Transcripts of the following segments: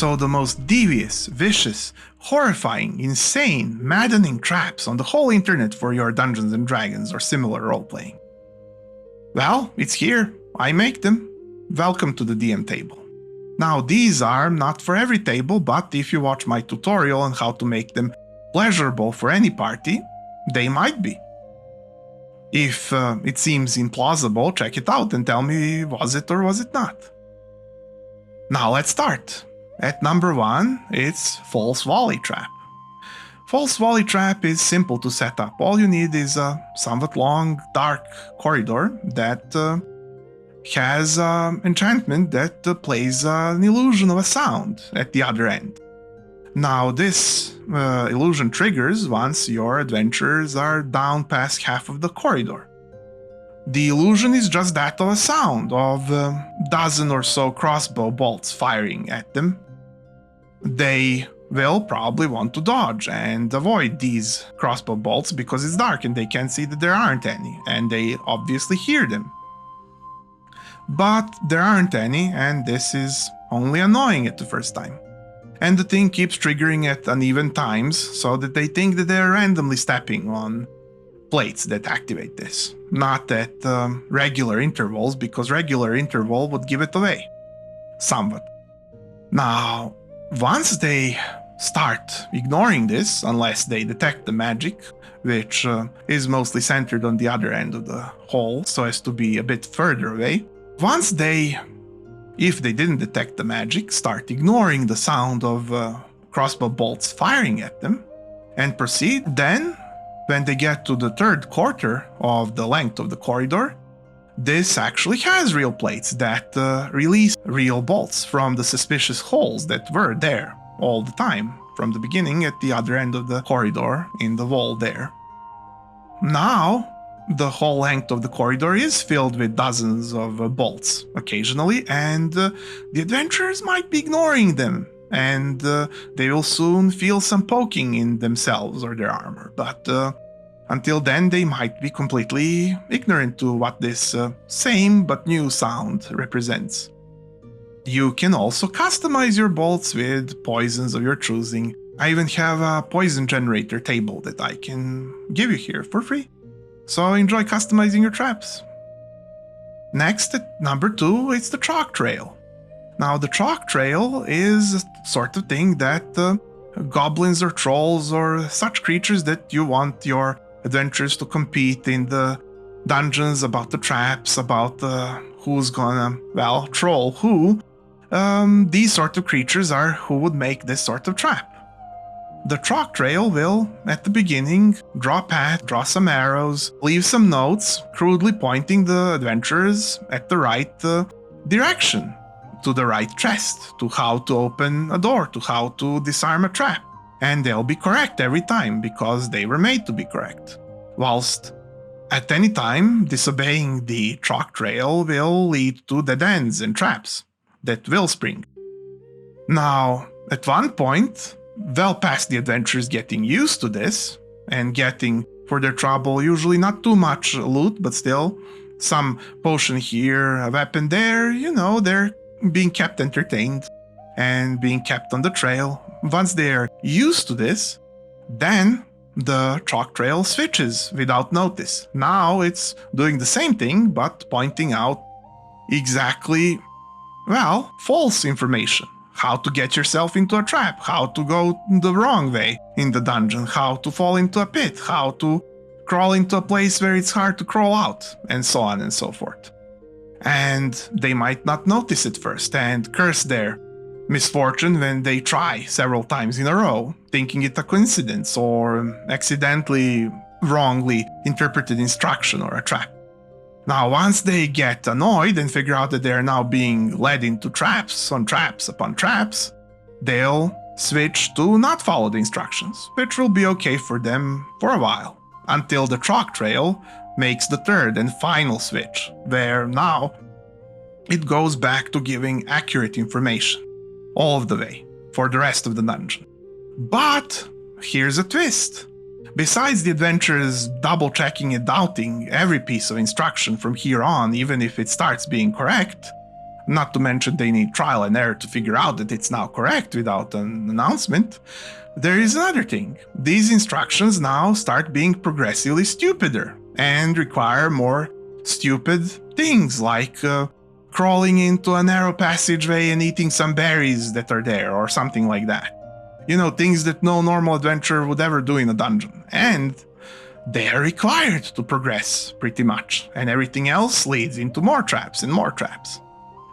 So the most devious, vicious, horrifying, insane, maddening traps on the whole internet for your Dungeons and Dragons or similar role-playing. Well, it's here. I make them. Welcome to the DM table. Now, these are not for every table, but if you watch my tutorial on how to make them pleasurable for any party, they might be. If it seems implausible, check it out and tell me, was it or was it not? Now let's start. At number 1, it's False Volley Trap. False Volley Trap is simple to set up. All you need is a somewhat long, dark corridor that has enchantment that plays an illusion of a sound at the other end. Now this illusion triggers once your adventurers are down past half of the corridor. The illusion is just that of a sound of a dozen or so crossbow bolts firing at them. They will probably want to dodge and avoid these crossbow bolts because it's dark and they can't see that there aren't any, and they obviously hear them. But there aren't any, and this is only annoying at the first time. And the thing keeps triggering at uneven times so that they think that they're randomly stepping on plates that activate this, not at regular intervals, because regular interval would give it away somewhat. Now, once they start ignoring this, unless they detect the magic, which is mostly centered on the other end of the hall so as to be a bit further away, once they, if they didn't detect the magic, start ignoring the sound of crossbow bolts firing at them and proceed, then when they get to the third quarter of the length of the corridor, this actually has real plates that release real bolts from the suspicious holes that were there all the time from the beginning at the other end of the corridor in the wall there. Now, the whole length of the corridor is filled with dozens of bolts occasionally, and the adventurers might be ignoring them, and they will soon feel some poking in themselves or their armor, but until then they might be completely ignorant to what this same but new sound represents. You can also customize your bolts with poisons of your choosing. I even have a poison generator table that I can give you here for free. So enjoy customizing your traps. Next, at number 2, it's the chalk trail. Now, the chalk trail is a sort of thing that goblins or trolls or such creatures that you want your adventurers to compete in the dungeons about the traps, about who's gonna, well, troll who. These sort of creatures are who would make this sort of trap. The chalk trail will, at the beginning, draw a path, draw some arrows, leave some notes, crudely pointing the adventurers at the right direction, to the right chest, to how to open a door, to how to disarm a trap. And they'll be correct every time, because they were made to be correct. Whilst, at any time, disobeying the chalk trail will lead to dead ends and traps that will spring. Now, at one point, well past the adventurers getting used to this, and getting, for their trouble, usually not too much loot, but still, some potion here, a weapon there, you know, they're being kept entertained and being kept on the trail. Once they're used to this, then the chalk trail switches without notice. Now it's doing the same thing, but pointing out exactly, well, false information. How to get yourself into a trap, how to go the wrong way in the dungeon, how to fall into a pit, how to crawl into a place where it's hard to crawl out, and so on and so forth. And they might not notice it first and curse their misfortune when they try several times in a row, thinking it a coincidence or accidentally wrongly interpreted instruction or a trap. Now, once they get annoyed and figure out that they're now being led into traps on traps upon traps, they'll switch to not follow the instructions, which will be okay for them for a while, until the chalk trail makes the third and final switch, where now it goes back to giving accurate information all of the way for the rest of the dungeon. But here's a twist. Besides the adventurers double-checking and doubting every piece of instruction from here on, even if it starts being correct, Not to mention they need trial and error to figure out that it's now correct without an announcement. There is another thing. These instructions now start being progressively stupider and require more stupid things like crawling into a narrow passageway and eating some berries that are there or something like that. You know, things that no normal adventurer would ever do in a dungeon. And they are required to progress, pretty much. And everything else leads into more traps and more traps.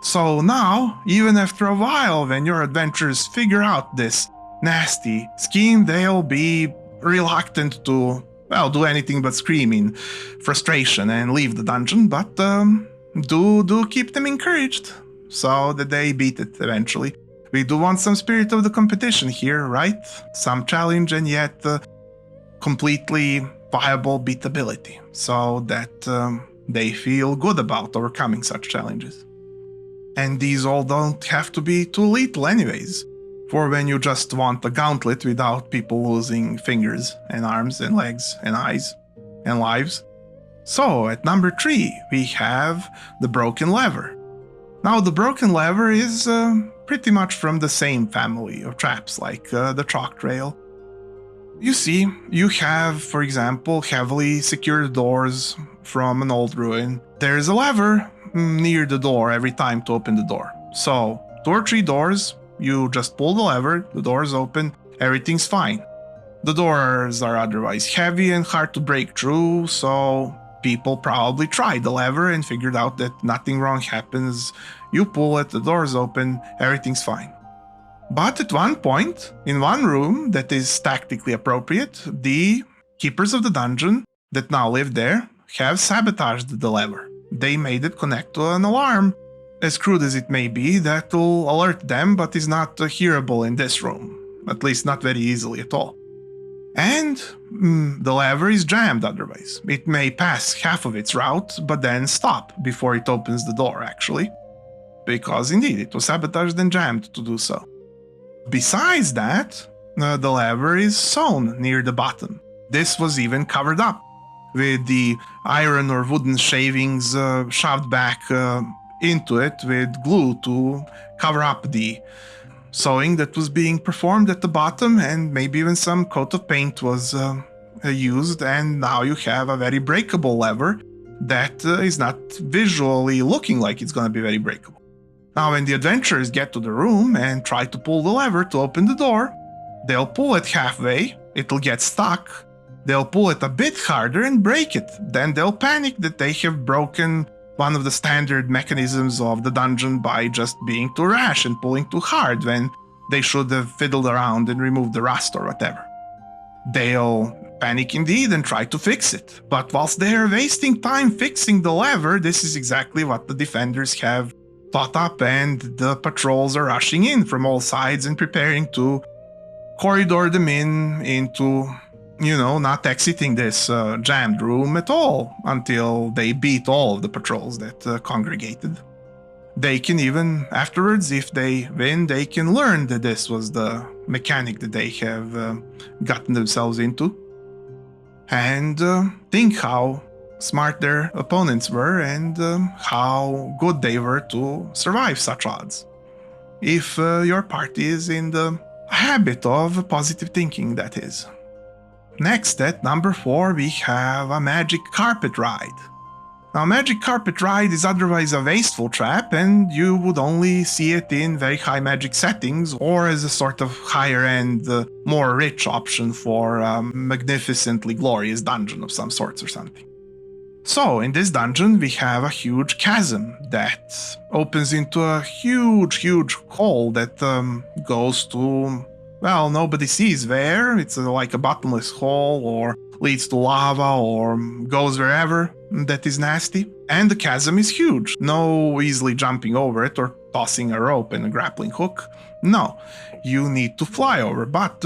So now, even after a while, when your adventurers figure out this nasty scheme, they'll be reluctant to, well, do anything but scream in frustration and leave the dungeon, but do keep them encouraged so that they beat it eventually. We do want some spirit of the competition here, right? Some challenge and yet completely viable beatability, so that they feel good about overcoming such challenges. And these all don't have to be too lethal anyways, for when you just want a gauntlet without people losing fingers and arms and legs and eyes and lives. So at number 3 we have the broken lever. Now the broken lever is pretty much from the same family of traps like the chalk trail. You see, you have, for example, heavily secured doors from an old ruin. There's a lever near the door every time to open the door. So 2 or 3 doors, you just pull the lever, the doors open, everything's fine. The doors are otherwise heavy and hard to break through, so people probably tried the lever and figured out that nothing wrong happens. You pull it, the doors open, everything's fine. But at one point, in one room that is tactically appropriate, the keepers of the dungeon that now live there have sabotaged the lever. They made it connect to an alarm, as crude as it may be, that will alert them but is not hearable in this room, at least not very easily at all. And the lever is jammed otherwise. It may pass half of its route, but then stop before it opens the door actually, because indeed it was sabotaged and jammed to do so. Besides that, the lever is sewn near the bottom. This was even covered up, with the iron or wooden shavings shoved back into it with glue to cover up the sewing that was being performed at the bottom, and maybe even some coat of paint was used, and now you have a very breakable lever that is not visually looking like it's going to be very breakable. Now when the adventurers get to the room and try to pull the lever to open the door, they'll pull it halfway, it'll get stuck, they'll pull it a bit harder and break it. Then they'll panic that they have broken one of the standard mechanisms of the dungeon by just being too rash and pulling too hard when they should have fiddled around and removed the rust or whatever. They'll panic indeed and try to fix it. But whilst they're wasting time fixing the lever, this is exactly what the defenders have thought up, and the patrols are rushing in from all sides and preparing to corridor them into, you know, not exiting this jammed room at all until they beat all of the patrols that congregated. They can even, afterwards, if they win, they can learn that this was the mechanic that they have gotten themselves into, and think how smart their opponents were and how good they were to survive such odds. If your party is in the habit of positive thinking, that is. Next, at number 4, we have a magic carpet ride. Now, magic carpet ride is otherwise a wasteful trap, and you would only see it in very high magic settings or as a sort of higher end, more rich option for a magnificently glorious dungeon of some sorts or something. So, in this dungeon, we have a huge chasm that opens into a huge hole that goes to, well, nobody sees where. It's like a bottomless hole, or leads to lava, or goes wherever that is nasty. And the chasm is huge. No easily jumping over it or tossing a rope and a grappling hook. No, you need to fly over. But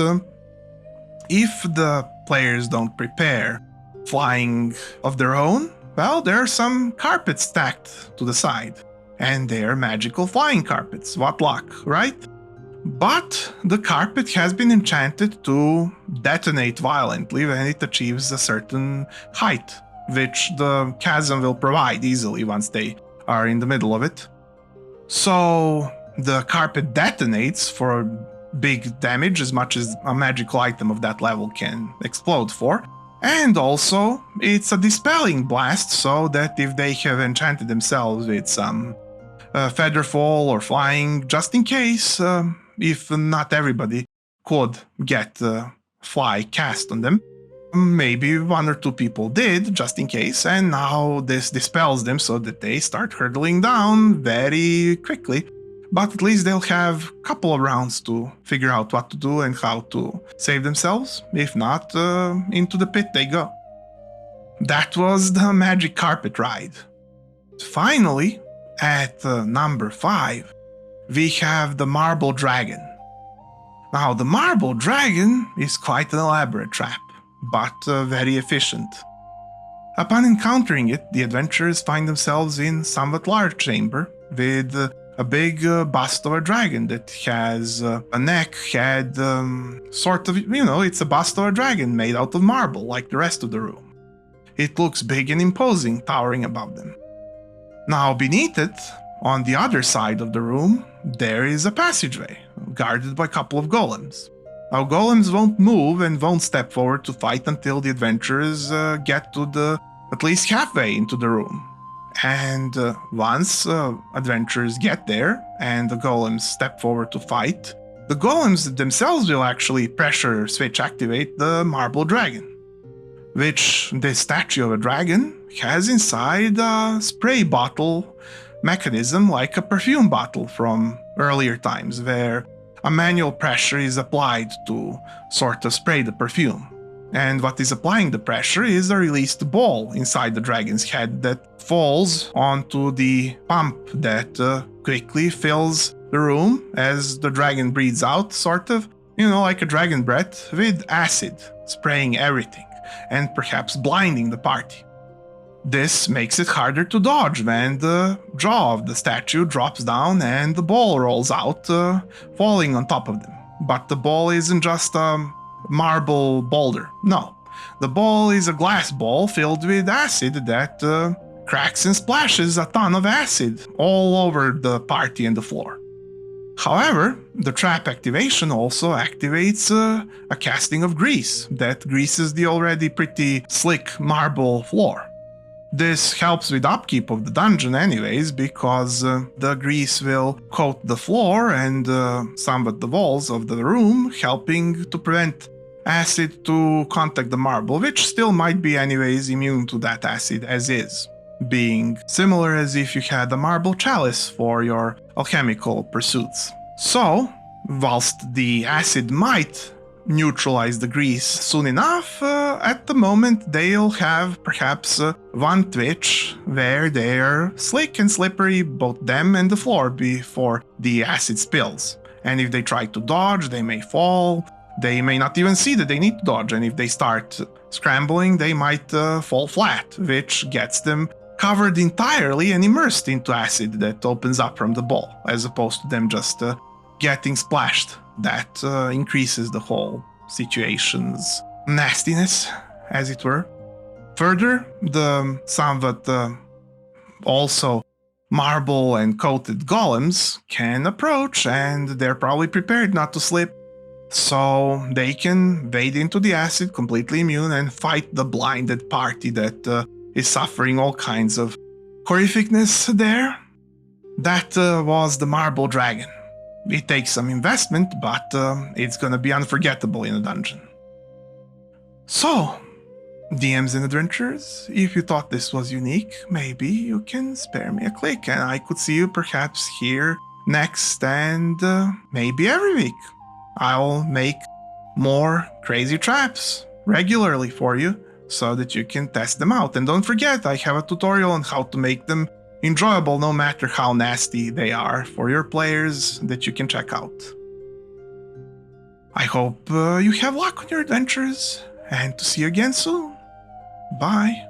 if the players don't prepare flying of their own, well, there are some carpets stacked to the side. And they are magical flying carpets. What luck, right? But the carpet has been enchanted to detonate violently when it achieves a certain height, which the chasm will provide easily once they are in the middle of it. So the carpet detonates for big damage, as much as a magical item of that level can explode for. And also, it's a dispelling blast, so that if they have enchanted themselves with some feather fall or flying, just in case, if not everybody could get fly cast on them, maybe one or two people did, just in case, and now this dispels them so that they start hurtling down very quickly. But at least they'll have a couple of rounds to figure out what to do and how to save themselves. If not, into the pit they go. That was the magic carpet ride. Finally, at number 5, we have the marble dragon. Now, the marble dragon is quite an elaborate trap, but very efficient. Upon encountering it, the adventurers find themselves in a somewhat large chamber with a big bust of a dragon that has a neck, head, sort of, it's a bust of a dragon made out of marble like the rest of the room. It looks big and imposing, towering above them. Now, beneath it, on the other side of the room, there is a passageway, guarded by a couple of golems. Now, golems won't move and won't step forward to fight until the adventurers get to at least halfway into the room. And once adventurers get there and the golems step forward to fight, the golems themselves will actually pressure switch activate the marble dragon, which this statue of a dragon has inside a spray bottle mechanism like a perfume bottle from earlier times, where a manual pressure is applied to sort of spray the perfume. And what is applying the pressure is a released ball inside the dragon's head that falls onto the pump that quickly fills the room as the dragon breathes out, sort of, like a dragon breath, with acid, spraying everything, and perhaps blinding the party. This makes it harder to dodge when the jaw of the statue drops down and the ball rolls out, falling on top of them. But the ball isn't just a marble boulder. No, the ball is a glass ball filled with acid that cracks and splashes a ton of acid all over the party and the floor. However, the trap activation also activates a casting of grease that greases the already pretty slick marble floor. This helps with upkeep of the dungeon anyways, because the grease will coat the floor and somewhat the walls of the room, helping to prevent acid to contact the marble, which still might be anyways immune to that acid as is, being similar as if you had a marble chalice for your alchemical pursuits. So, whilst the acid might neutralize the grease soon enough, at the moment they'll have perhaps one twitch where they're slick and slippery, both them and the floor, before the acid spills. And if they try to dodge, they may fall, they may not even see that they need to dodge, and if they start scrambling, they might fall flat, which gets them covered entirely and immersed into acid that opens up from the ball, as opposed to them just getting splashed. That increases the whole situation's nastiness, as it were. Further, the somewhat also marble and coated golems can approach, and they're probably prepared not to slip, so they can wade into the acid completely immune and fight the blinded party that is suffering all kinds of horrificness there. That was the marble dragon. It takes some investment, but it's gonna be unforgettable in a dungeon. So, DMs and adventurers, if you thought this was unique, maybe you can spare me a click and I could see you perhaps here next and maybe every week. I'll make more crazy traps regularly for you so that you can test them out. And don't forget, I have a tutorial on how to make them enjoyable no matter how nasty they are for your players that you can check out. I hope you have luck on your adventures and to see you again soon. Bye.